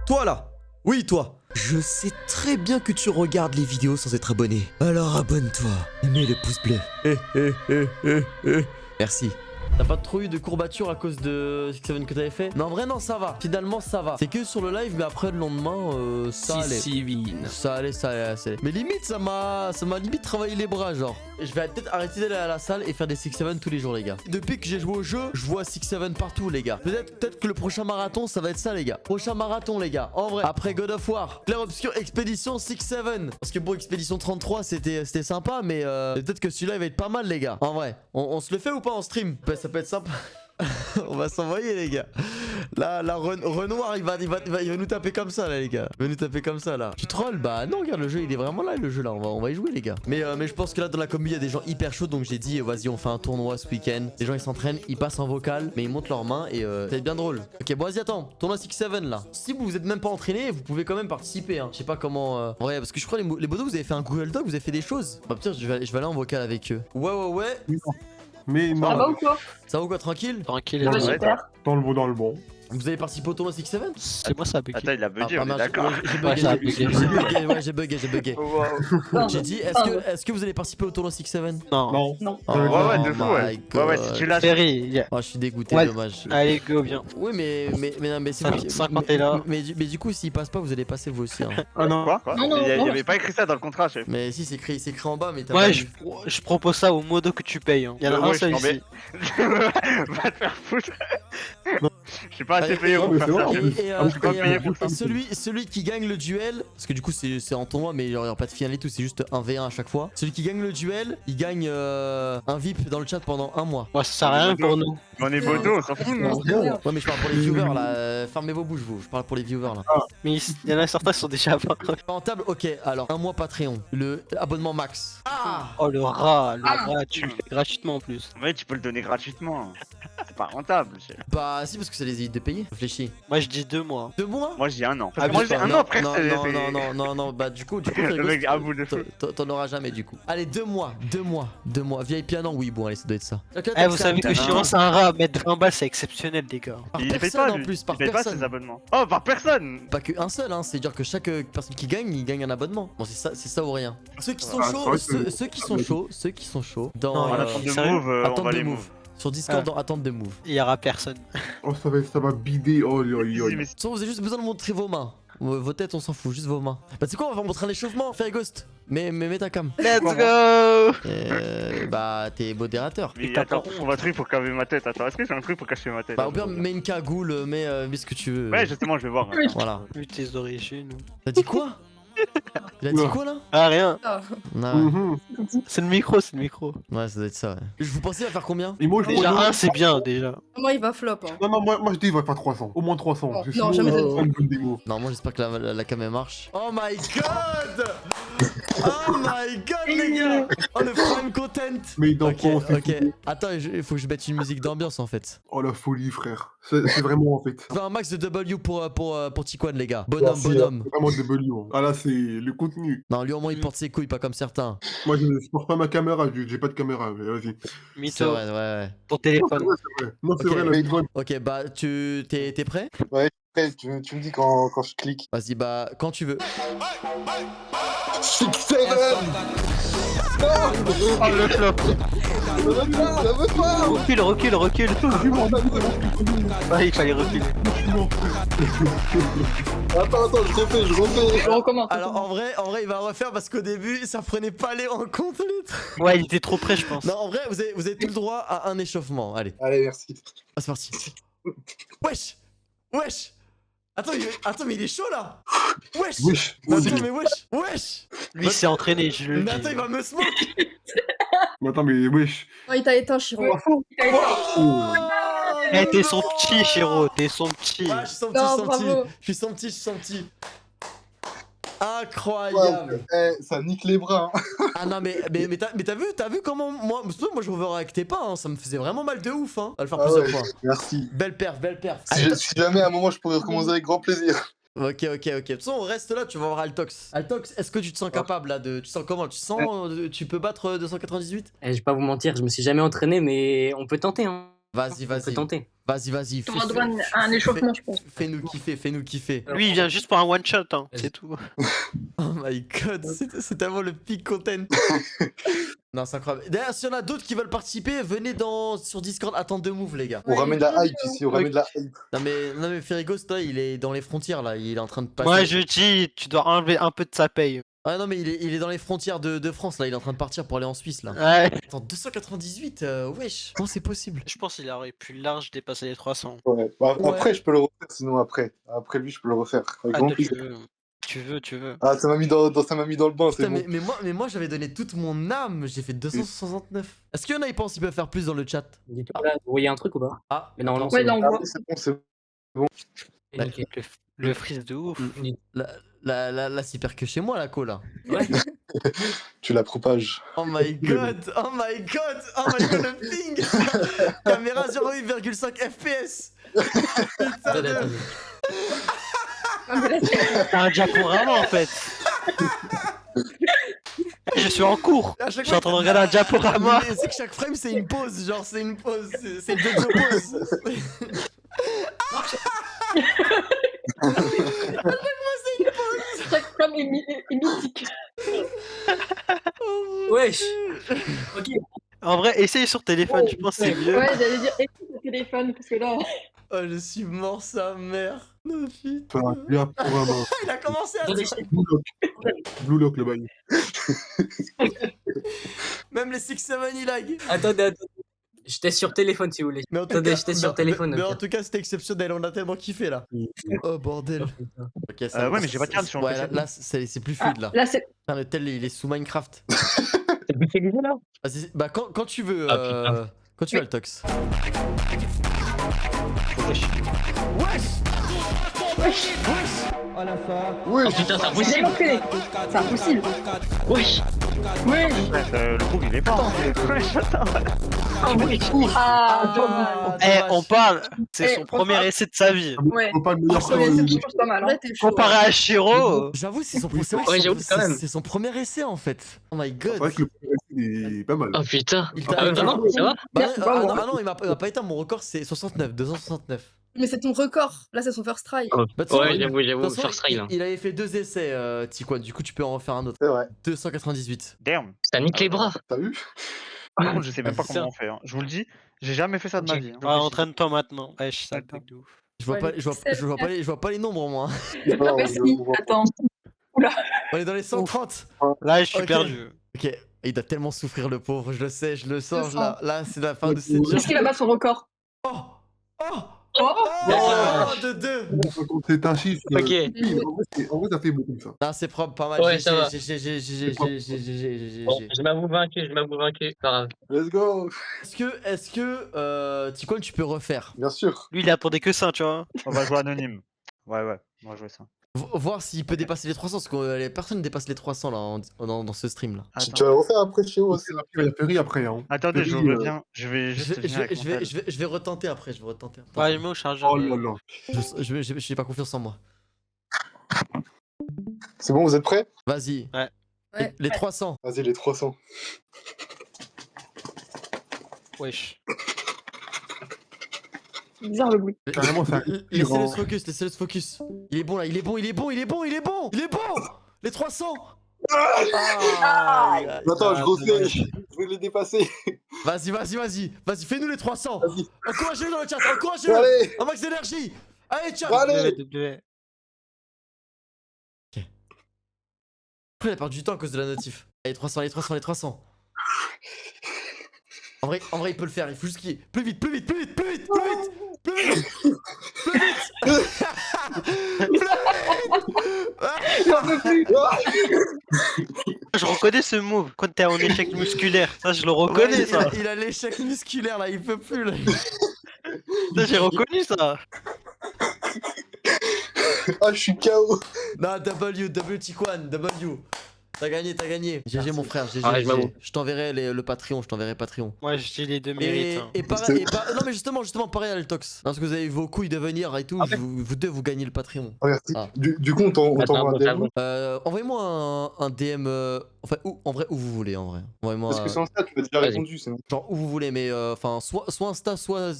Toi là. Oui, toi. Je sais très bien que tu regardes les vidéos sans être abonné. Alors abonne-toi et mets le pouce bleu. Merci. T'as pas trop eu de courbatures à cause de 6-7 que t'avais fait? Non, en vrai, non, ça va. Finalement, ça va. C'est que sur le live, mais après, le lendemain, ça allait. Ça allait, ça allait. Mais limite, ça m'a limite travaillé les bras, genre. Je vais peut-être arrêter d'aller à la salle et faire des 6-7 tous les jours, les gars. Depuis que j'ai joué au jeu, je vois 6-7 partout, les gars. Peut-être que le prochain marathon, ça va être ça, les gars. Prochain marathon, les gars. En vrai, après God of War, Clair Obscur Expédition 6-7. Parce que bon, Expédition 33, c'était sympa, mais peut-être que celui-là, il va être pas mal, les gars. En vrai, on se le fait ou pas en stream? Ça peut être sympa. On va s'envoyer, les gars. Là, Renoir, il va nous taper comme ça, là, les gars. Il va nous taper comme ça, là. Tu trolls? Bah non, regarde, le jeu, il est vraiment là, le jeu, là. On va y jouer, les gars. Mais je pense que là, dans la commu, il y a des gens hyper chauds. Donc j'ai dit, vas-y, on fait un tournoi ce week-end. Les gens, ils s'entraînent, ils passent en vocal, mais ils montent leurs mains et ça va être bien drôle. Ok, bon, vas-y, attends. Tournoi 6-7, là. Si vous êtes même pas entraîné, vous pouvez quand même participer, hein. Je sais pas comment. Ouais, parce que je crois, les bodos, vous avez fait un Google Doc, vous avez fait des choses. Bah, putain, je vais aller en vocal avec eux. Ouais. Mais non. Ça va ou quoi? Ça va ou quoi, tranquille? Tranquille, Bah, ouais. super. Dans le bon. Vous avez participé au tournoi 6-7? C'est moi ça a bugué. Attends, il a bugué, on est merde, d'accord. J'ai Ouais, ça a bugué. bugué. J'ai dit, est-ce que vous allez participer au tournoi 6-7? Non. Non. Oh, Ouais, de fou, my ouais. Ouais, si tu lâches. Ferry, Oh, je suis dégoûté, Ouais. dommage. allez go, viens. Oui, mais non, mais c'est vous qui... 50 est là. Mais du coup, s'il passe pas, vous allez passer vous aussi. Hein. Ah non. Quoi Non, Il y non. avait pas écrit ça dans le contrat, chef. Mais si, c'est écrit en bas, mais t'as Ouais, pas... je propose ça au modo que tu payes. Hein. Il y en a un Ouais, seul je t'en ici. Va te faire foutre. Je suis pas assez payé Ouais, pour mais faire c'est ça. vrai, chef. Je suis pas payé pour ça. Celui qui gagne le duel, parce que du coup c'est en tournoi, mais il y aura pas de finale et tout, c'est juste 1v1 à chaque fois. Celui qui gagne le duel, il gagne un VIP dans le chat pendant un mois. Ouais, ça sert à rien pour nous. On est bodo, on s'en fout, non? Ouais, mais je parle pour les viewers là, fermez vos bouches vous, je parle pour les viewers là. Mais il y en a certains qui sont déjà pas. Rentable, ok, alors un mois Patreon, le abonnement max. Ah, Oh le rat, tu le fais gratuitement en plus. Ouais, tu peux le donner gratuitement. C'est pas rentable, chef. bah si, parce que ça les évite de payer, réfléchis. Moi je dis 2 mois. 2 mois? Moi, j'ai un an. Ah, Moi, mais j'ai un non, an, frère. non, bah du coup, Le mec, à bout de feu. t'en auras jamais du coup. Allez, 2 mois. VIP un an, oui, bon, allez, ça doit être ça. Ok, Eh, vous savez que je lance un rat, mettre 20 balles, c'est exceptionnel, les gars. par Il paye personne pas, en lui. plus, par Il paye pas personne. ses abonnements. Oh, par personne. Pas qu'un seul, hein, c'est-à-dire que chaque personne qui gagne, il gagne un abonnement. Bon, c'est ça ou rien. Ceux qui sont Ah, chauds, c'est vrai que- ceux qui sont chauds, dans Non, En euh, attente de sérieux move, on attente va de les move. move. Sur Discord, Ah. dans attente de move. Il y aura personne. Oh, ça va bider. Oh, Mais Soit vous avez juste besoin de montrer vos mains. Vos têtes, on s'en fout, juste vos mains. Bah, tu sais quoi, on va montrer un échauffement, faire ghost. Mais mets ta cam. Let's go. Bah, t'es modérateur. Mais attends, on va un truc pour cacher ma tête. Attends, est-ce que j'ai un truc pour cacher ma tête? Bah, au pire, mets une cagoule, mets ce que tu veux. Ouais, justement, je vais voir. Voilà. Vu tes origines. T'as dit quoi? Il a dit quoi là? Ah, rien. Ah. Non, C'est le micro, c'est le micro. ouais, ça doit être ça, ouais. Vous pensez à faire combien? Et moi, je Déjà, vois- un, c'est bien, déjà. Moi, il va flop. Hein. Non, moi je dis, il va faire 300. Au moins 300. Non, J'ai non, sinon, jamais de- une bonne démo. Non, moi j'espère que la cam elle marche. Oh my god! Oh my god, les gars! Oh le prime content! Mais dans Ok, quoi on s'est ok. foutu? Attends, il faut que je mette une musique d'ambiance en fait. Oh, la folie, frère. C'est vraiment, en fait. Je fais un max de W pour Tiquan, les gars. Bonhomme, Merci, bonhomme. c'est Vraiment W. Hein. Ah là, c'est le contenu. Non, lui au moins il porte ses couilles, pas comme certains. Moi, je porte pas ma caméra. J'ai pas de caméra. Mais vas-y. C'est Mytho, vrai, ouais. ton Non, c'est téléphone. vrai, c'est vrai. Non, c'est Ok. vrai, la big one. Ok, bah t'es prêt? Après, tu me dis quand je clique. Vas-y, bah quand tu veux. 6-7. Oh le flop. Recule. Ah, il fallait reculer. Attends, je refais. Je recommence. Alors en vrai, il va refaire parce qu'au début ça prenait pas les en compte les trucs. Ouais, il était trop près, je pense. Non, en vrai, vous avez tout le droit à un échauffement. Allez, Allez, merci. c'est parti. Wesh. Attends, mais il est chaud là. Wesh. Wesh. Attends, mais wesh. Lui, s'est entraîné, je le Mais dis. attends, il va me smoke. Mais attends, mais wesh. Oh, il t'a éteint, Chiro. Il t'a éteint. Oh. Eh, t'es son petit, Chiro, t'es son petit. Ouais, je suis son Non, bravo. Je suis son petit. Incroyable. Ça nique les bras. Hein. Ah non, mais t'as vu comment moi je overreactais pas, hein, ça me faisait vraiment mal de ouf, hein, à le faire Ah plusieurs ouais, fois. merci. Belle perf. Si jamais à un moment je pourrais recommencer avec grand plaisir. Ok. De toute façon, on reste là, tu vas voir Altox. Altox, est-ce que tu te sens capable là de. Tu sens comment? Tu sens tu peux battre 298? Je vais pas vous mentir, je me suis jamais entraîné, mais on peut tenter. Hein. Vas-y, On peut vas-y. tenter. Vas-y. On va droit à un échauffement, je pense. Fais-nous kiffer. Lui, il vient juste pour un one shot, hein. C'est tout. Oh my god, c'est tellement le peak content. Non, c'est incroyable. D'ailleurs, s'il y en a d'autres qui veulent participer, venez sur Discord attendre de move, les gars. On ramène la hype ici, on ramène la hype. Non mais Ferrigos, toi, il est dans les frontières là, il est en train de passer. Moi, je dis, tu dois enlever un peu de sa paye. Ah non mais il est dans les frontières de France là, il est en train de partir pour aller en Suisse là. Ouais. Attends, 298, wesh, comment c'est possible? Je pense qu'il aurait pu large dépasser les 300. Ouais. Bah, après, je peux le refaire, sinon après. Après lui, je peux le refaire. Avec Ah, grand toi, plaisir. tu veux. Ah, ça m'a mis dans le bain, c'est Putain, bon. mais moi j'avais donné toute mon âme, j'ai fait 269. Est-ce qu'il y en a qui pensent qu'ils peuvent faire plus dans le chat? Dites-moi là, vous voyez un truc ou pas? Ah, Mais normalement, Ouais, c'est là, bon. on Ah voit. oui, c'est bon. Ok. Le freeze de ouf. là c'est pire que chez moi la cola. Ouais. Tu la propages. Oh my god, le ping. Caméra 0,5 FPS. Putain Attendez, de... attendez. Ah, mais là, c'est- C'est un diaporama en fait. Je suis en cours. À Je chaque suis en train de regarder un diaporama. Mais c'est que chaque frame c'est une pause, genre c'est une pause, c'est une Jojo pause. chaque femme est mythique. Wesh. Ok. En vrai, essaye sur téléphone, je pense que c'est mieux. Ouais, j'allais dire écoute le téléphone, parce que là. Oh je suis mort sa mère. Non putain. Enfin, il y a pour un Il a commencé à Attendez, Blue Lock. Blue Lock, le bail. même les 6-7 il lag. attendez. J'étais sur téléphone si vous voulez. Mais en tout Attendez, cas, j'étais sur téléphone. mais ok. en tout cas c'était exceptionnel, on a tellement kiffé là. Oh bordel. Ok, ouais, mais j'ai pas de carte sur le Ouais, PC. là c'est plus fluide là. Là, c'est. Putain, le tel il est sous Minecraft. C'est pixelisé là? Bah quand tu veux, Ah, quand tu veux le tox. Oui, Oh putain, c'est J'ai impossible! l'enculé. C'est impossible. Wesh! Oui. Ouais, le bug il est pas. Ah, dommage. Eh, on parle. C'est Eh, son on premier parle. essai de sa vie. Ouais. Faut pas le meilleur Premier essai, score. je pense pas mal. Ouais, Hein. t'es chaud. Comparé à Shiro. J'avoue, c'est son, Ouais, j'avoue, quand même. c'est son premier essai en fait. Oh my god. C'est vrai que le premier essai est pas mal. Oh putain! Il Ah, t'a- vraiment? Ça va? Bah, Merci, ah, bravo. non, il m'a pas éteint, mon record c'est 69, 269. Mais c'est ton record. Là, c'est son first try. Bah, de toute façon, Ouais, de j'avoue, toute façon, first try là. il avait fait 2 essais, Tikwan, du coup tu peux en refaire un autre. c'est vrai. 298. Damn. Ça nique les bras! T'as vu? Par contre, je sais même pas c'est comment ça. on fait. Hein. Je vous le dis, j'ai jamais fait ça de ma Ok. vie. Hein. Ah, entraîne-toi maintenant. Wesh, ça D'accord. de ouf. Je vois Ouais, pas, les je vois, pixels, je vois pas les nombres moi. Non, Merci. on voit pas. Attends. On est dans les 130. Là, je suis Ok. perdu. Ok, il doit tellement souffrir le pauvre, je le sais, je le sens. Je Là c'est la fin de cette journée. Est-ce qu'il va battre son record? Oh Oh Oh. Oh de 2. C'est un chiffre. Ok. Oui, en vrai, ça fait beaucoup ça. Non, c'est propre, pas mal. Ouais, ça va. GG. Bon, je m'avoue vaincu, pas grave. Let's go. Est-ce que Tikwan, tu peux refaire? Bien sûr. Lui, il attendait que ça, tu vois. On va jouer anonyme. Ouais, on va jouer ça. Voir s'il peut dépasser les 300, parce que les personnes dépassent les 300 là dans ce stream là. Tu vas le refaire après chez moi aussi. Il y a Perry après. Hein. Attendez, je Perry, reviens. Je vais juste venir avec mon tel. Je vais retenter après, je vais retenter. Ouais, je mets au chargeur. Oh là là. J'ai pas confiance en moi. C'est bon, vous êtes prêts? Vas-y. Ouais. Ouais. Les 300. Vas-y, les 300. Wesh. C'est bizarre le bruit. Carrément, c'est un Laissez-le se focus. Il est bon là, il est bon. Les 300. Ah, Attends, je refais. Je vais les dépasser. Vas-y, fais-nous les 300. Vas-y. Encouragez-le dans le chat, encouragez-le. Allez. Un max d'énergie. Allez, chat. Allez. Après, il a perdu du temps à cause de la notif. Allez, 300. En vrai, il peut le faire, il faut juste qu'il... Plus vite. Je reconnais ce move quand t'es en échec musculaire. Ça, je le reconnais, Ouais, ça. il a l'échec musculaire là, il peut plus là. Ça, j'ai reconnu ça. Ah, je suis KO. Non, W Tikwan, W. T'as gagné. GG mon frère, GG. Ah, je m'avoue. Je t'enverrai le Patreon, je t'enverrai Patreon. Moi, je dis les deux mérites. hein. Et pareil, non mais justement, pareil Altox. Parce que vous avez vos couilles de venir et tout, Ah ouais. vous deux vous gagnez le Patreon. Merci. Ah. Du coup, on t'envoie un DM. Envoyez-moi un DM, enfin en vrai où vous voulez en vrai. Envoyez-moi Parce que sans ça, tu m'as déjà Vas-y. répondu. C'est bon. genre où vous voulez, mais enfin soit Insta, soit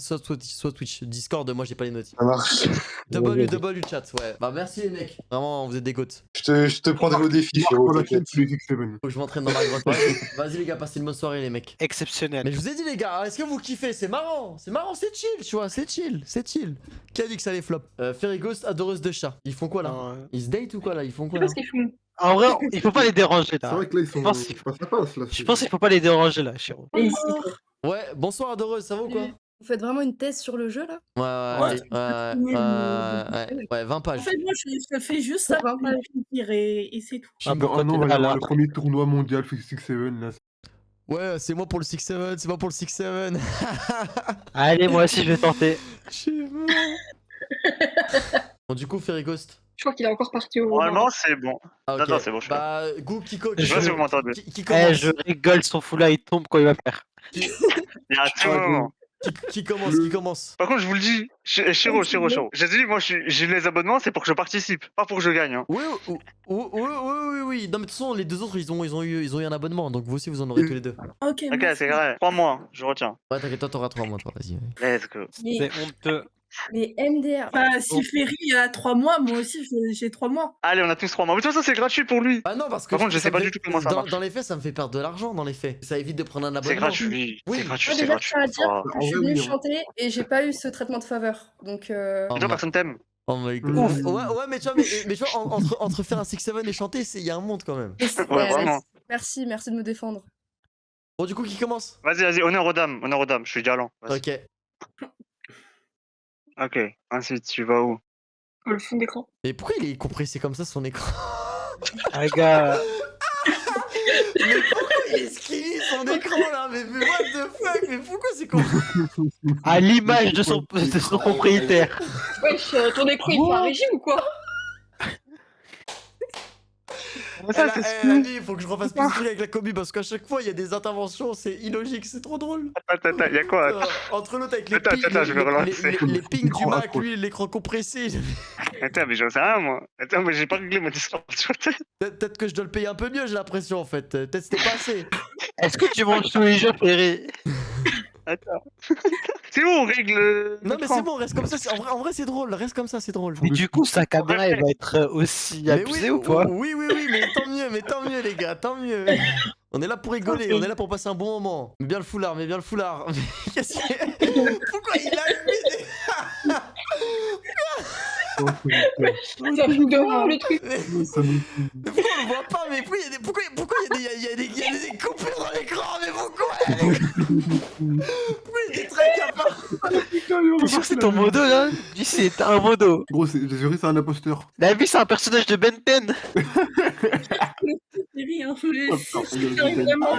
Twitch, Discord. Moi j'ai pas les notes. Ça marche. W chat, ouais. Bah merci les mecs. Vraiment, vous êtes des goats. Je te prendrai au défi, Pour frérot. la chaîne, T'inquiète. tu les X7. Faut que je m'entraîne dans ma grotte. Vas-y les gars, passez une bonne soirée les mecs. Exceptionnel. Mais je vous ai dit les gars, est-ce que vous kiffez? C'est marrant, c'est chill, tu vois, c'est chill. Qui a dit que ça allait flop? Fairy Ghost, adoreuse de chat. Ils font quoi là? Non, Ils se date ou quoi là? Ils font Je quoi sais là? pas ce qu'ils font. En vrai, il faut pas les déranger C'est là. vrai que là, ils sont. Je pense qu'il Pas ça passe là. Je pense qu'il faut pas les déranger là, chéro. Et ici, Ouais, bonsoir adoreuse, ça va ou quoi? vous faites vraiment une thèse sur le jeu là? Ouais, 20 En pages. fait, moi, je fais juste ça pour les finir et c'est tout. Ah, Dans pourquoi un an, t'es on va y là, avoir là le premier tournoi mondial Six Seven là. Ouais, c'est moi pour le 6-7, c'est moi pour le 6-7. Allez, moi aussi je vais tenter. Je suis mort. Bon, du coup, Fairy Ghost. Je crois qu'il est encore parti au. Normalement, c'est bon. Ah, ok. Attends, c'est bon, je suis là. Bah, Gou, Kiko, Je sais pas si vous m'entendez. qui Eh, commence je rigole, son fou là il tombe quand il va faire. Il y a un petit moment. Qui commence Par contre, je vous le dis, Chiro. J'ai dit, moi, j'ai les abonnements, c'est pour que je participe, pas pour que je gagne. Hein. Oui. Non, mais de toute façon, les deux autres, ils ont eu un abonnement, donc vous aussi, vous en aurez tous les deux. Ok, Ok, merci. c'est vrai. 3 mois, je retiens. Ouais, t'inquiète, toi, t'auras 3 mois, toi, vas-y. Let's go. Mais, C'est honteux. Mais MDR. bah, si Ferry a 3 mois, moi aussi j'ai 3 mois. Allez, on a tous 3 mois. Mais de toute façon, c'est gratuit pour lui. Ah non, parce que. Par contre, je sais ça pas me du fait- tout comment ça marche. Dans les faits, ça me fait perdre de l'argent, dans les faits. Ça évite de prendre un abonnement. C'est gratuit. Oui. C'est gratuit, Moi, c'est déjà, gratuit. je tiens à dire Oh. que je suis En vrai, venue oui, hein. chanter et j'ai pas eu ce traitement de faveur. Donc. Oh, Et toi, personne t'aime. Oh my god. Ouf. Ouais, mais tu vois, mais tu vois, entre faire un 6-7 et chanter, il y a un monde quand même. Ouais, vraiment. Merci de me défendre. Bon, du coup, qui commence? Vas-y, honneur aux dames, je suis galant. Vas-y. Ok. Ok, ensuite, tu vas où? Le fond d'écran. Mais pourquoi il est compressé comme ça son écran? Ah, gars. Mais pourquoi il est skinny son écran là? Mais what the fuck? Mais pourquoi c'est comme ça? À l'image de son propriétaire. Wesh, ton écran il fait un régime ou quoi? La vie, il faut que je refasse plus de trucs avec la commu parce qu'à chaque fois il y a des interventions, c'est illogique, c'est trop drôle. Attends, y'a quoi? Entre l'autre avec les Attends, pings, je vais relancer. les pings du L'écran Mac, accroche. lui, l'écran compressé. Attends, mais j'en sais rien, moi. Attends, mais j'ai pas réglé mon Discord. Peut-être que je dois le payer un peu mieux, j'ai l'impression en fait. Peut-être c'était pas assez. Est-ce que tu manges tous les jours, Ferry? Attends. C'est où on règle Non mais c'est bon, reste comme ça. En vrai c'est drôle, reste comme ça, c'est drôle. Mais du coup, sa caméra elle va être aussi Mais abusée ou pas? oui, mais tant mieux les gars, tant mieux. On est là pour rigoler, on est là pour passer un bon moment. Mais bien le foulard. Mais qu'est-ce qu'il y a? Pourquoi il a mis Ça fout dehors le truc. Mais pourquoi on le voit pas? Mais pourquoi il y a des coupures dans l'écran? Mais pourquoi il y a des traits à part? T'es sûr que c'est ton modo là? Dis c'est un modo. Gros, j'ai juré, c'est un imposteur. La vie c'est un personnage de Ben 10. Ferry, hein, Oh, si putain, j'arrive vraiment.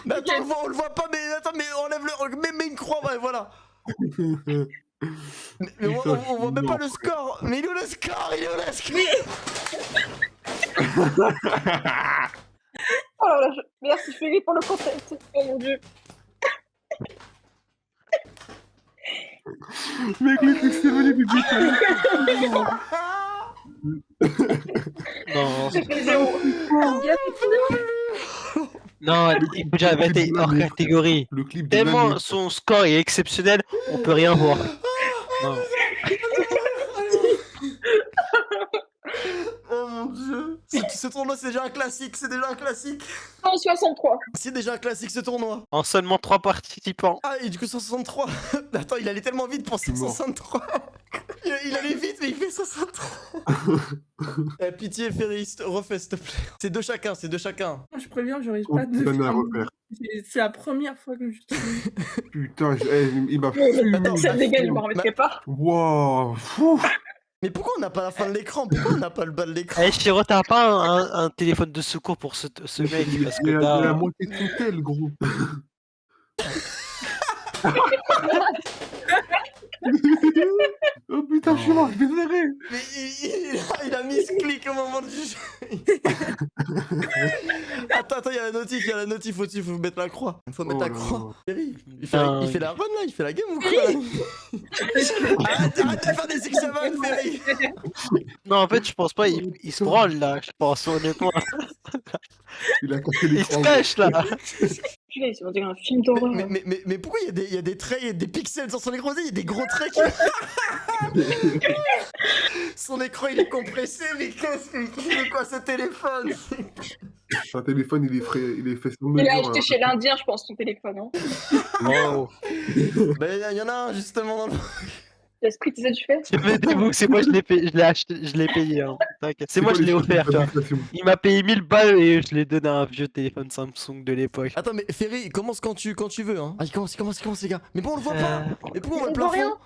Mais attends, on le voit pas, mais attends, mais enlève-le, mets une croix, ouais, voilà. Mais on voit même pas le score. Mais il est où le score? Oh là là, merci Félix pour le concept. Oh mon dieu. Mec, le Six Seven est public. Non, J'ai fait 0. Il a fait 0. non, il faut déjà être hors catégorie. Le clip de Tellement l'année. son score est exceptionnel, on peut rien voir. Non. Oh mon dieu. Ce tournoi, c'est déjà un classique, 163. C'est déjà un classique ce tournoi. En seulement 3 participants. Ah, et du coup 163. Attends, il allait tellement vite pour Je suis mort. 163. Il allait vite, mais il fait 163. Pitié, Ferry, refais s'il te plaît. C'est deux chacun. Moi, je préviens, j'arrive Oh, pas de putain, à faire. refaire. C'est la première fois que je. Putain, il m'a Attends, Ça dégage, je m'en remettrai pas. Waouh. Fou. Mais pourquoi on n'a pas la fin de l'écran? Pourquoi on n'a pas le bas de l'écran? Eh Chiro, t'as pas un téléphone de secours pour ce mec parce que Il a la là. moitié de son tel, gros. Oh putain, je suis mort, je vais serrer. Mais il a mis ce clic au moment du jeu. Attends, il y a la notif, faut mettre la croix. Il faut mettre la croix. Ferry, il fait la run là, il fait la game ou quoi là? Arrête de faire des examens, Ferry. Non, en fait, je pense pas, il se branle là, je pense, honnêtement. Il a cassé Il se l'écran. cache là. Putain, on dirait un film d'horreur. Mais pourquoi il y a des traits, il y a des pixels sur son écran? Il y a des gros traits qui... Son écran il est compressé, mais qu'est-ce que c'est quoi ce téléphone? Son téléphone, il est fait sur Il a mesure. acheté chez l'Indien, je pense, ton téléphone. Hein. Oh. Ben il y en a un justement dans le... L'esprit, tu sais, tu fais. Mettez-vous, c'est moi, je l'ai payé, je l'ai acheté, je l'ai payé. Hein. T'inquiète. C'est moi, je l'ai offert, tu vois. Il m'a payé 1000 balles et je l'ai donné à un vieux téléphone Samsung de l'époque. Attends, mais Ferry, commence quand tu veux, hein. Ah, il commence les gars. Mais bon, on le voit pas. Mais pourquoi on voit le plafond?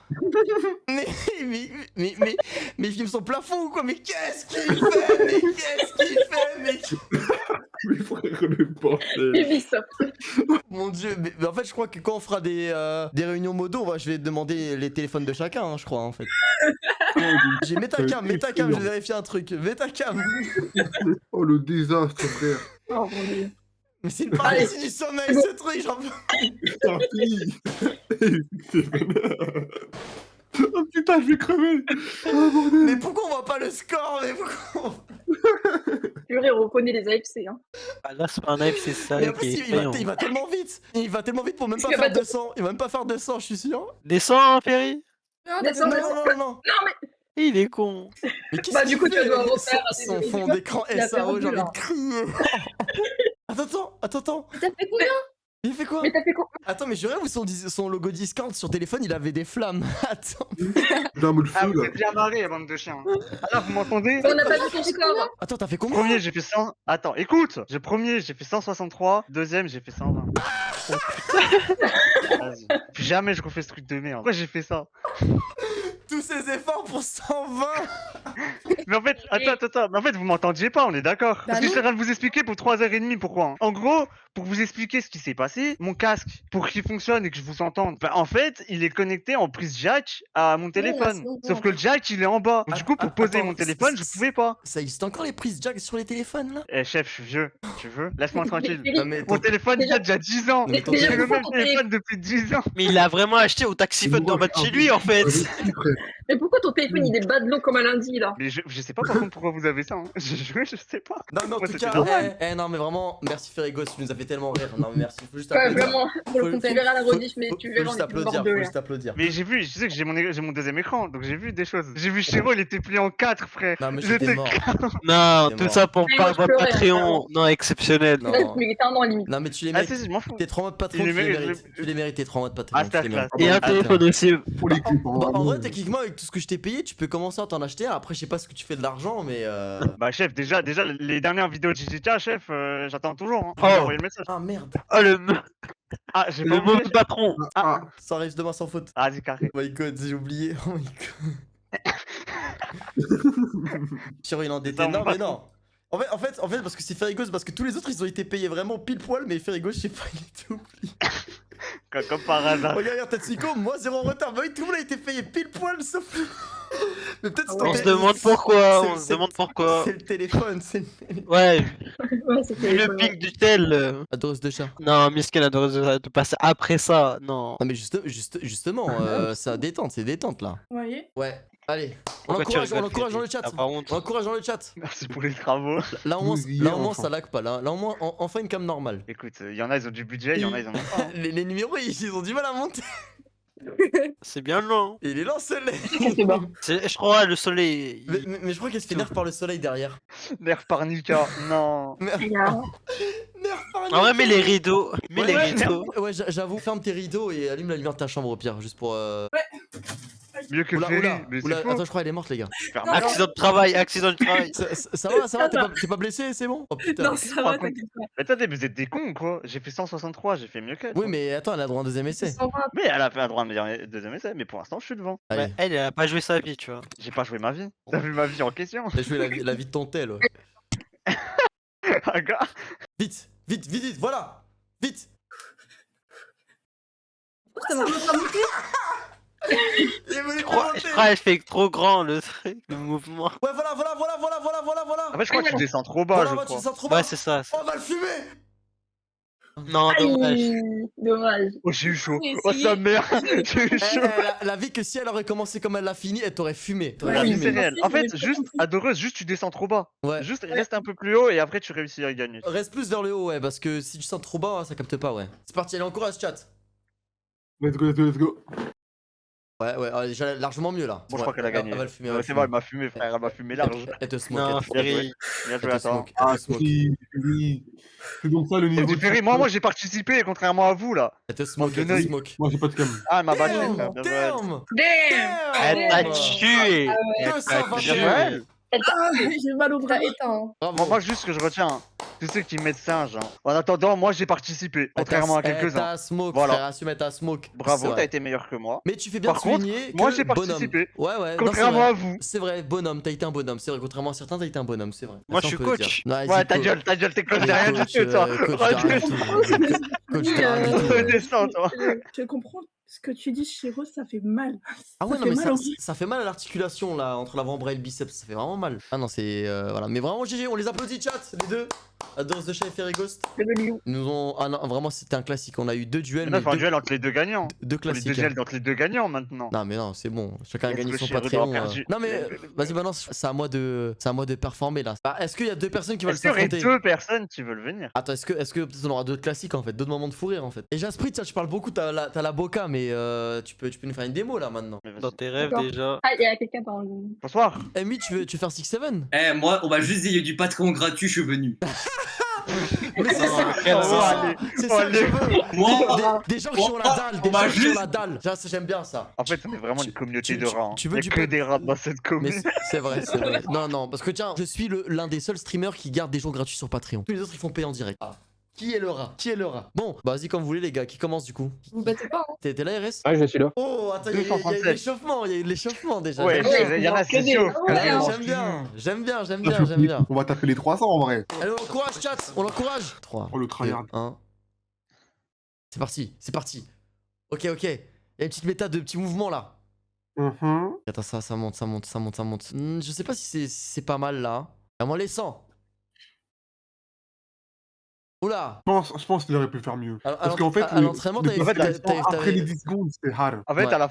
Mais il filme son plafond ou quoi? Mais qu'est-ce qu'il fait? Mais Mais frère, le bordel. Ubisoft. mon dieu, mais en fait, je crois que quand on fera des réunions modo, je vais demander les téléphones de chacun, hein, je crois, en fait. J'ai mets ta cam, je vais vérifier un truc. Mets ta cam. Oh, le désastre, frère. Oh mon dieu. Mais c'est le paradis du sommeil, ce truc, j'en peux. Putain, oh putain, je vais crever. Oh bordel. Mais pourquoi on voit pas le score? Mais pourquoi Purée, on reconnaît les AFC. Hein. Ah, là, c'est pas un AFC, c'est ça Mais qui impossible, est il va, effrayant. il va tellement vite. Il va tellement vite pour même pas Parce que faire bah, 200. Il va même pas faire 200, je suis sûr. Descends, hein, Ferry. Non, Descends, Non, descends. non, non, non. Non, mais Il est con. Mais qu'est-ce Bah, qu'il du coup, fait tu dois refaire son des fond vidéos. d'écran Il a SAO, perdu, j'ai envie là. de crier. Attends. T'as fait combien? Il fait quoi? Mais t'as fait quoi? Attends, mais je rêve où son logo Discord sur téléphone, il avait des flammes. Attends. Putain, mais le Ah, feu vous là. êtes bien marrés, bande de chiens. Alors, vous m'entendez? On n'a pas vu ton score. Attends, t'as fait combien? Premier, j'ai fait 100. Attends, écoute. Premier, j'ai fait 163. Deuxième, j'ai fait 120. Vas-y. Plus jamais je refais ce truc de merde. Pourquoi j'ai fait ça? Tous ces efforts pour 120. Mais en fait, attends. Mais en fait, vous m'entendiez pas, on est d'accord. Parce que non. je suis en train de vous expliquer pour 3h30 pourquoi. Hein. En gros, pour vous expliquer ce qui s'est passé, mon casque, pour qu'il fonctionne et que je vous entende, bah, en fait, il est connecté en prise jack à mon téléphone. c'est bon. Sauf que le jack, il est en bas. Du coup, pour poser Attends, mon téléphone, je pouvais pas. Ça existe encore les prises jack sur les téléphones là? Eh, chef, je suis vieux. Tu veux? Laisse-moi tranquille. Non, mais Mon téléphone, il Déjà- date déjà 10 ans. Mais J'ai le pourquoi même ton téléphone depuis 10 ans. Mais il l'a vraiment acheté au taxiphone d'en bas de chez lui, en fait. Mais pourquoi ton téléphone il est bas de l'eau comme un lundi là? Mais je sais pas par contre pourquoi vous avez ça. Hein. J'ai joué, je sais pas. Non, mais en Moi, tout c'était cas, normal. non, mais vraiment, merci Ferrigos, tu nous as fait tellement rire. Non, mais merci, faut juste Ouais, applaudir. vraiment, pour le Faut- coup, tu faut- verras la faut- rediff, mais faut- tu faut verras, juste on est applaudir, mort de faut rire. juste applaudir. Mais j'ai vu, je sais que j'ai mon deuxième écran, donc j'ai vu des choses. J'ai vu Chiro, il était plié en 4, frère. Non, mais j'étais mort. Non, C'est tout mort. ça pour Mais moi, pas je votre pleurais, Patreon. vraiment. Non, exceptionnel. Non. Là, il était un an limite. Non, mais tu les Ah mérites. si, je m'en fous. T'es trop en mode patron, Il les tu les mérite, mérites. Tu les mérites, t'es trop en mode patron. Ah, tu les c'est mérites. classe. Et un Ah, téléphone aussi. Pour les clips, Bah, en vrai, techniquement, avec tout ce que je t'ai payé, tu peux commencer à t'en acheter un. Après, je sais pas ce que tu fais de l'argent, mais. Bah chef, déjà les dernières vidéos de JJK, chef, j'attends toujours. Hein. Je Oh. vous ai envoyé le message. Ah merde, Oh, Ah, j'ai le pas oublié. mauvais patron. Ah, ça arrive demain sans faute. Ah, c'est carré. Oh my god, j'ai oublié. Oh my god. Chiro, il est endetté. Ça, mon Non, mais patron. non. En fait, parce que c'est Ferrigos, parce que tous les autres ils ont été payés vraiment pile poil, mais Ferrigos, je sais pas, il était oublié. Comme par hasard. Regarde, Tatsuko, moi zéro retard. Bah oui, tout le monde a été payé pile poil sauf. Mais peut-être On On se se demande pourquoi. On se demande pourquoi. C'est le téléphone, c'est le téléphone. Ouais, Ouais, c'était le pic du tel. Adoros de chat. Non, Miskin a de passer après ça. Non. Non mais justement, ça détente, c'est détente là. Vous voyez? Ouais, allez. On Pourquoi tu encourage rigoles, dans le Ferry? chat. Ah, par contre. On encourage dans le chat. Merci pour les travaux. Là au moins, Oui, là, au moins enfin. ça lag pas. Là au moins, enfin une cam normale. Écoute, il y en a, ils ont du budget, il y en a, ils en ont pas. hein. Les numéros, ils ont du mal à monter. C'est bien long. Et il est là, soleil. C'est bas. Je crois le soleil. Mais je crois qu'elle se fait nerf par le soleil derrière. Nerf par Nika, non. Il y a- Nerf par Ah ouais, mais les rideaux. Mais les rideaux. Ouais, j'avoue, ferme tes rideaux et allume la lumière de ta chambre au pire, juste pour. Mieux que Oula, Ferry, oula, mais oula, c'est faux. attends, je crois qu'elle est morte, les gars. Ferme- Accident de travail, accident de travail. Ça va, t'es pas blessé, c'est bon? Oh putain. Non, ça va, t'inquiète pas. Mais attendez, vous êtes des cons ou quoi? J'ai fait 163, j'ai fait mieux qu'elle. Oui, mais attends, elle a droit à un deuxième essai. 120. Mais elle a fait un droit à me deuxième essai, mais pour l'instant, je suis devant. Allez, Ouais, elle a pas joué sa vie, tu vois. J'ai pas joué ma vie. T'as vu ma vie en question? t'as joué la vie de ton tel. Ouais. Ah, gars. Vite, voilà! Vite! Ça va pas monter. Il voulait Je crois qu'elle fait trop grand le truc, le mouvement. Ouais, voilà. En fait, je crois que tu descends trop bas, Voilà, je tu crois. descends trop bas. Ouais, c'est ça. On va le fumer. Non, dommage. Aïe, dommage. Oh, j'ai eu chaud. Oui, Oh, si. sa mère. J'ai eu Eh, chaud. la vie que si elle aurait commencé comme elle l'a fini, elle t'aurait fumé. T'aurais La Ouais, vie, fumé. c'est réel. En fait, J'ai juste, compris. adoreuse, juste tu descends trop bas. Ouais. Juste reste un peu plus haut et après tu réussis à gagner. Reste plus vers le haut, ouais, parce que si tu sens trop bas, ça capte pas, ouais. C'est parti, allez, encourage, chat. Let's go. Ouais, déjà largement mieux là. Bon, je Ouais, crois qu'elle a gagné. Elle va le fumer, elle va Ouais, le c'est bon, elle fumer. m'a fumé, frère. Elle m'a fumé large. Elle te smoke, Non, elle te- Bien joué. Ferry. Bien elle joué, te attends. smoke, elle Ah, te smoke. Ferry. C'est donc ça le Oh, niveau. du Ferry, moi j'ai participé, contrairement à vous là. Elle te smoke, elle te Gueneuil. smoke. Moi j'ai pas de cam. Ah, elle m'a battu, Damn, frère. Bien joué. damn, Damn. Elle t'a damn. tué. Elle t'a 221. Bien tué. joué. Ah, j'ai mal au bras. Éteint. Bravo. Moi, juste ce que je retiens, hein, tous ceux qui mettent singe. Hein. En attendant, moi j'ai participé, contrairement à quelques-uns. T'as smoke, Voilà. frère, assume, t'as smoke. C'est Bravo, vrai. t'as été meilleur que moi. Mais tu fais bien Par de souligner moi, que j'ai bonhomme. participé. Ouais, non, c'est Contrairement vrai. à vous. C'est vrai, bonhomme, t'as été un bonhomme. C'est vrai, contrairement à certains, t'as été un bonhomme, c'est vrai. Moi, Ça, je on suis peut le coach. dire. Vas-y, Ouais, ta coach. gueule, t'es coach Allez, derrière du coach, tout, toi. coach, Ouais, t'as rien du tout. Coach, t'as rien du tout. Redescends, toi. Je comprends ce que tu dis, Chiro, ça fait mal. Ah ouais, Ça non, fait mais mal ça, au bras. ça fait mal à l'articulation là, entre l'avant-bras et le biceps, ça fait vraiment mal. Ah non, c'est. Voilà. Mais vraiment, GG, on les applaudit, chat, les deux. Adore The Chef et Ferry Ghost. Le lion. Ils nous ont. Ah non, vraiment, c'était un classique. On a eu deux duels, Là, mais faut un deux, duel entre les deux gagnants. deux Faut les deux classiques. duels entre les deux gagnants maintenant. Non, mais non, c'est bon. Chacun a Est-ce gagné que son Chiro Patreon. aura perdu Non, mais vas-y, maintenant, c'est à moi de performer là. Bah, est-ce qu'il y a deux personnes qui veulent Est-ce qu'il y aurait s'affronter? deux personnes qui veulent venir? Attends, est-ce que peut-être on aura d'autres classiques en fait, d'autres moments de fou rire en fait. Et Jasprit, tiens, tu parles beaucoup, t'as la boca, mais tu peux nous faire une démo là maintenant. Mais vas-y. Dans tes rêves D'accord. déjà. Ah, il y a quelqu'un dans le. Bonsoir. Amy, tu veux faire 6-7? Eh, moi, on m'a juste dit, il y a du Patreon gratuit, je suis venu. Mais c'est ça, quel c'est roi, ça, allez, c'est ça que je veux. Moi, Des gens qui ont la dalle, des on m'a gens qui ont juste- la dalle. Ça, j'aime bien ça. En fait, on est vraiment une communauté de rats. Hein. tu veux Il y a du que peu- des rats dans cette Mais commune. c'est vrai, c'est vrai. Non, parce que tiens, je suis l'un des seuls streamers qui garde des jours gratuits sur Patreon. Tous les autres, ils font payer en direct. Ah. Qui est le rat? Bon, bah vas-y comme vous voulez les gars, qui commence du coup? Vous battez pas, hein. T'es là RS? Ah, je suis là. Oh, attends, il y a eu 237. l'échauffement, il y a eu l'échauffement déjà. Ouais, J'aime bien. il y en a, c'est des- chaud. Ouais, Ouais, hein. j'aime bien. On va taper les 300 en vrai. Allez, on l'encourage, chat, on l'encourage. 3, Oh, le tryhard. 1. C'est parti. Ok. Il y a une petite méta de petits mouvements là. Attends, ça monte. Je sais pas si c'est pas mal là. À moins les 100. Oula. Je pense qu'il aurait pu faire mieux. Parce qu'en fait, à l'entraînement, le t'avais- après les 10 secondes, c'était hard. En fait, Ouais. à la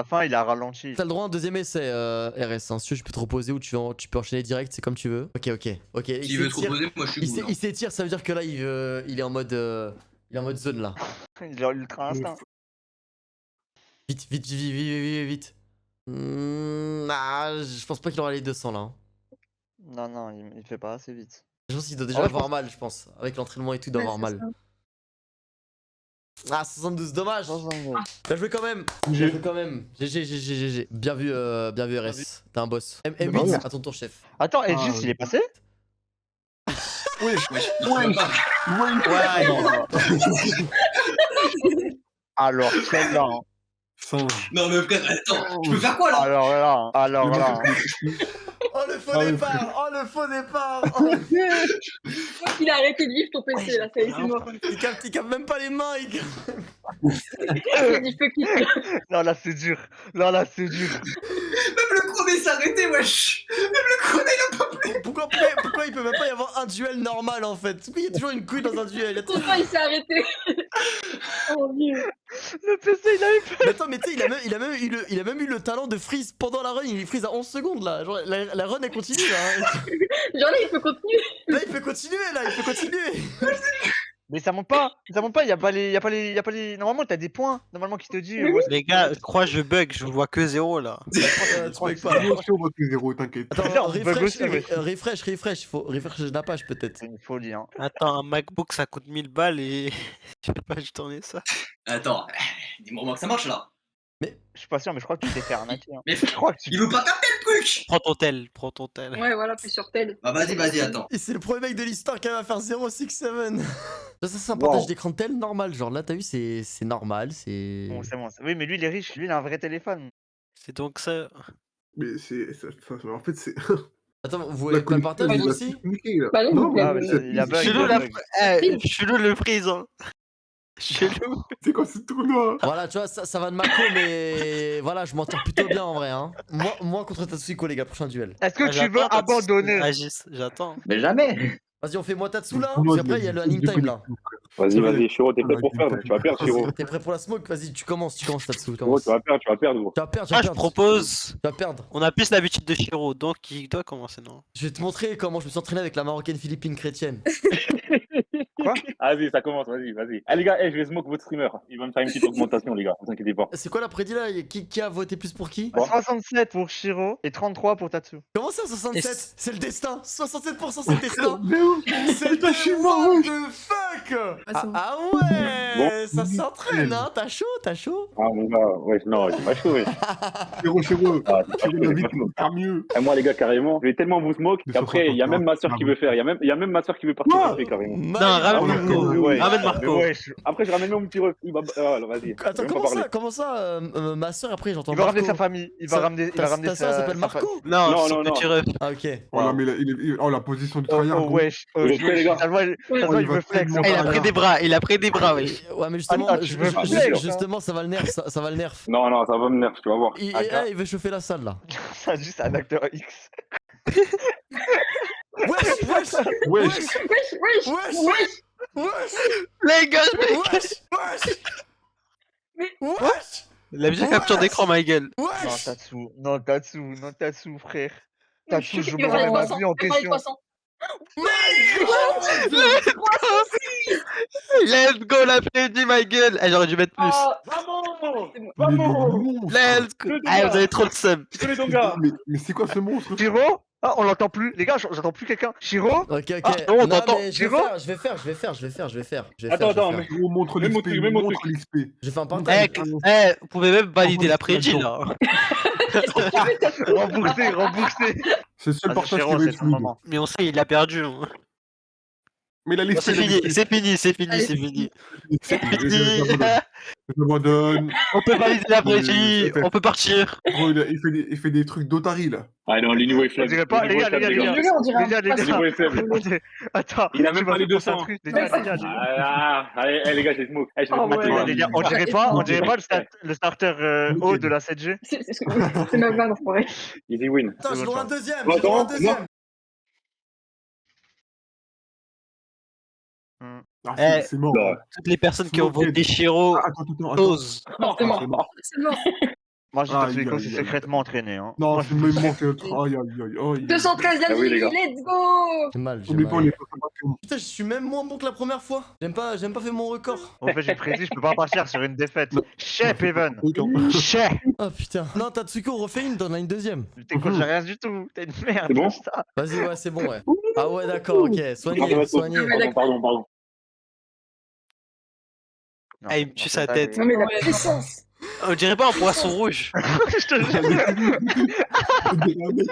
fin, il a ralenti. T'as le droit à un deuxième essai, RS. Hein. Si tu veux, je peux te reposer ou tu peux enchaîner direct, c'est comme tu veux. Ok. s'il veut se reposer, moi je suis cool. Il s'étire, ça veut dire que là, il est en mode zone là. Il a ultra instinct. Vite. Je pense pas qu'il aura les 200 là. Hein. Non, il fait pas assez vite. Je pense qu'il doit déjà Ah ouais, avoir mal, je pense. Avec l'entraînement et tout, il doit avoir mal. Ah, 72, dommage. Bien joué quand même. GG. Bien vu, RS. T'es un boss. M8, à ton tour, chef. Attends, Ah, Edgis, il est passé? Ouais. Ouais, non. Alors, celle-là. Hein. Singe. Non, mais frère, attends, je peux faire quoi là? Alors là. Oh, le faux départ. Il a arrêté de vivre ton PC là, ça y est, c'est mort. Il capte même pas les mains. Il a dit fuck it. Non, là, c'est dur. Même le chroné s'est arrêté, wesh. Même le chroné, il a pas pris. Pourquoi il peut même pas y avoir un duel normal en fait? Pourquoi il y a toujours une couille dans un duel? Attends, Pourquoi il s'est arrêté? Oh mon dieu. Le PC, il a eu peur. mais attends, mais tu sais, il a même eu le talent de freeze pendant la run. Il freeze à 11 secondes là. Genre, la run elle continue là. Genre là, il peut continuer. Là, il peut continuer. Mais ça monte pas, il y a pas les. Normalement, t'as des points, normalement, qui te dit. Oui, où est-ce- Les gars, je crois que je bug, je vois que 0 là. Tu peux pas. Moi aussi, on voit que 0, t'inquiète. Attends, Là, on bug aussi, refresh, faut refresh la page peut-être. C'est une folie, hein. Attends, un MacBook ça coûte 1000 balles et je peux pas juste tourner ça. Attends, dis-moi au moins que ça marche là. Je suis pas sûr, mais je crois que tu t'es fait arnaquer. Hein. Mais Je crois que tu. il veut pas taper le truc. Prends ton tel. Ouais, voilà, puis sur tel. Bah vas-y, attends. Et c'est le premier mec de l'histoire qui va faire 067. Ça, c'est un partage d'écran tel normal. Genre là, t'as vu, c'est normal. C'est. Bon, c'est bon. Oui, mais lui, il est riche, lui, il a un vrai téléphone. C'est donc ça. Mais en fait, c'est. Attends, vous voulez pas le partage vous aussi? Bah non, Non, mais- Ah, mais il a bug. Chelou il a la bug. chelou le freeze hein. Chelou. C'est quoi ce tournoi? Voilà, tu vois, ça va de Mako, mais voilà, je m'en tire plutôt bien en vrai. Hein. Moi contre Tatsuhiko, les gars, prochain duel. Est-ce que tu veux abandonner? J'attends. Mais jamais. Vas-y, on fait moi Tatsu là, parce qu'après il y a le anime time là. C'est vrai. Vas-y, Shiro, t'es prêt pour perdre? Tu vas perdre, Shiro. T'es prêt pour la smoke? Vas-y, tu commences Tatsu. Gros, Commence. tu vas perdre, gros. Tu vas perdre, Ah, je propose. Tu vas perdre. On a plus l'habitude de Shiro, donc il doit commencer, non? Je vais te montrer comment je me suis entraîné avec la marocaine philippine chrétienne. Vas-y, ça commence, vas-y. Ah, les gars, je vais smoke votre streamer. Il va me faire une petite augmentation, les gars. Ne vous inquiétez pas. C'est quoi la prédit là? Qui a voté plus pour qui? 67 pour Shiro et 33 pour Tatsu. Comment ça 67? C'est le destin. 67% c'est le destin. Mais où? C'est le Putain, je suis mort, what wesh. the fuck. c'est bon. Ah ouais, Bon. ça s'entraîne hein. T'as chaud? Ah, mon gars, ouais, non, j'ai pas chaud, ouais. Chéro. Ah, La vie pour faire mieux. Et moi, les gars, carrément, je vais tellement vous smoke qu'après, il y a même ma soeur qui veut faire. Il y a même ma soeur qui veut participer, carrément. Non, ramène Marco. ouais. Ramène Mais Marco. ouais, Après, je ramène même mon petit ref. Alors, vas-y. Attends, Je vais même pas comment ça, ma soeur après j'entends il va ramener Marco. sa famille. Il va ramener Ta soeur sa s'appelle Marco? Non, Non, son non, petit ref. Ah ok. Oh, mais la position du tryhard. Oh wesh. Vous êtes prêts, les gars? Ça se voit, il veut flex. Oh, Ah, il a pris des bras, wesh. Ouais mais justement, Ah, tu veux justement ça va le nerf, ça va le nerf. Non, ça va me nerf, tu vas voir. Il veut chauffer la salle là. C'est juste un acteur X. Wesh. Les gars, Wesh. il a bien capture d'écran, ma gueule. Non, Tatsu, frère. Tatsu, je Il me va remets les ma 300. vie en Il va les question. 300. Let's go, l'après-midi, ma gueule. Ah, j'aurais dû mettre plus. Let's go. Ah, vous avez trop de seum. Mais c'est quoi ce monstre? Shiro? Ah, on l'entend plus. Les gars, j'entends plus quelqu'un. Shiro? Ok. Ah, non, Non, attends, mais je vais faire. Attends, mais On montre Mets mon l'XP. truc, mets mon montre truc. l'XP. Je fais un partage. Vous pouvez même valider l'après-midi, là. Remboursé. C'est le seul Vas-y, partage qui Shiro, va c'est être ton fluide. moment. Mais on sait, il a perdu. Hein. Mais la l'XP. C'est fini. Je m'abandonne. On peut valider l'après-midi, on peut partir. Gros, il fait des trucs d'Otari là. Ah non, les niveaux On faibles. dirait pas, les gars. On dirait Les un gars. Attends, Il a même tu pas m'as les fait 200. penser à un truc. Les gars. Ah, allez, les gars, je les smoke. Je vais Oh, te ouais. mettre Les gars, on dirait pas le starter haut de la 7G. C'est ma vanne, enfoiré. Easy win. Attends, je dois un deuxième. Attends, Je dois un deuxième. Ah, Eh, c'est mort. non. Toutes les personnes qui ont voté Shiro Attends. osent. Non, c'est mort. C'est mort. C'est mort. Moi, je dis Aïe, que Tatsuhiko aïe, s'est aïe. secrètement entraîné. Hein. Non, c'est même manqué. Aïe. 213 Ah oui, les gars. let's go. J'ai mal. Oublie pas les préparateurs. Putain, je suis même moins bon que la première fois. J'aime pas fait mon record. En fait, j'ai prédit, je peux pas partir sur une défaite. Chef, Evan. Chef. Oh putain. Non, Tatsuko, on refait une, t'en as une deuxième. T'es coach, j'ai rien du tout. T'es une merde. C'est bon? ça. Vas-y, ouais, c'est bon, ouais. Ah ouais, d'accord, ok. Soignez. Pardon. Ah, il me tue sa tête. Non, mais la puissance. On dirait pas un poisson rouge. Je te jure.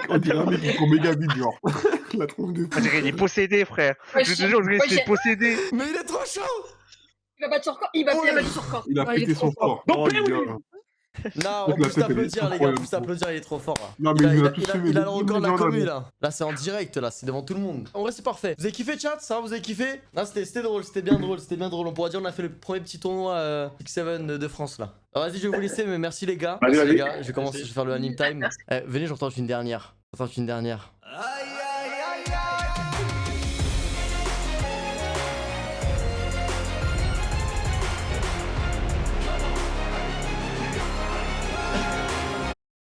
On dirait un mec qui prend méga vite, genre. La tronche de fou. On dirait qu'il est possédé, frère. Ouais, Je te jure, on dirait qu'il est possédé. Mais il est trop chaud. Il va battre sur corps. Il va battre sur corps. Il a Ouais, pété est trop son corps. Non, Oh, les gars. Non, Donc, on la peut tête, elle est t'applaudir, les gars. incroyable. Plus t'applaudir, il est trop fort. Là. Non, mais il a tous il a aimé. le record de la Non, commu, mais- là. Là, c'est en direct, là. C'est devant tout le monde. En vrai, c'est parfait. Vous avez kiffé, chat? Ça va, vous avez kiffé? Non, c'était drôle. C'était bien drôle. On pourra dire, on a fait le premier petit tournoi X7 de France, là. Alors, vas-y, je vais vous laisser, mais merci, les gars. Vas-y, Merci, les vas-y. gars. Je vais commencer. Je vais faire le anime time. Venez, j'entends une dernière.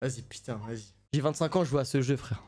Vas-y, putain, vas-y. J'ai 25 ans, je joue à ce jeu, frère.